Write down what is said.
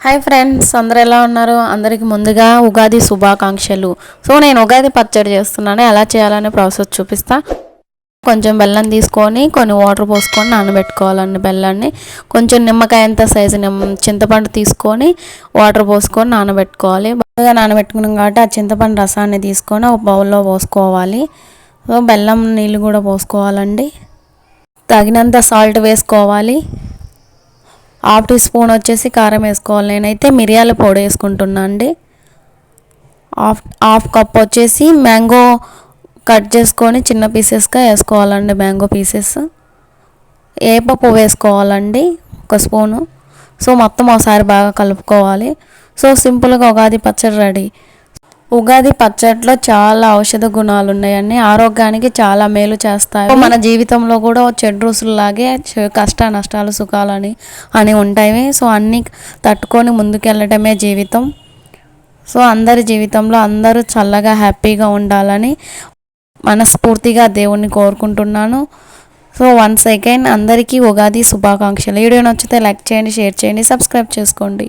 Hi friends, అందరూ ఎలా ఉన్నారు? అందరికి ముందుగా ఉగాది శుభాకాంక్షలు. నేను ఉగాది పచ్చడి చేస్తున్నాను. ఎలా చేయాలనే ప్రాసెస్ చూపిస్తా. కొంచెం బెల్లం తీసుకొని కొన్ని వాటర్ పోసుకొని నానబెట్టుకోవాలండి. బెల్లాన్ని కొంచెం నిమ్మకాయ అంత సైజు చింతపండు తీసుకొని వాటర్ పోసుకొని నానబెట్టుకోవాలి. బాగా నానబెట్టుకున్నాం కాబట్టి ఆ చింతపండు రసాన్ని తీసుకొని ఒక బౌల్లో పోసుకోవాలి. బెల్లం నీళ్ళు కూడా పోసుకోవాలండి. తగినంత సాల్ట్ వేసుకోవాలి. హాఫ్ టీ స్పూన్ వచ్చేసి కారం వేసుకోవాలి. నేనైతే మిరియాల పొడి వేసుకుంటున్నా అండి. హాఫ్ కప్ వచ్చేసి మ్యాంగో కట్ చేసుకొని చిన్న పీసెస్గా వేసుకోవాలండి. Mango pieces. ఏపప్పు వేసుకోవాలండి ఒక స్పూను. మొత్తం ఒకసారి బాగా కలుపుకోవాలి. సింపుల్గా ఉగాది పచ్చడి రెడీ. ఉగాది పచ్చడిలో చాలా ఔషధ గుణాలు ఉన్నాయండి. ఆరోగ్యానికి చాలా మేలు చేస్తాయి. మన జీవితంలో కూడా చెడు రోజుల్లాగే కష్ట నష్టాలు సుఖాలని ఉంటాయి. అన్నీ తట్టుకొని ముందుకెళ్ళటమే జీవితం. అందరి జీవితంలో అందరూ చల్లగా హ్యాపీగా ఉండాలని మనస్ఫూర్తిగా దేవుణ్ణి కోరుకుంటున్నాను. వన్స్ అగైన్ అందరికీ ఉగాది శుభాకాంక్షలు. వీడియో నచ్చితే లైక్ చేయండి, షేర్ చేయండి, సబ్స్క్రైబ్ చేసుకోండి.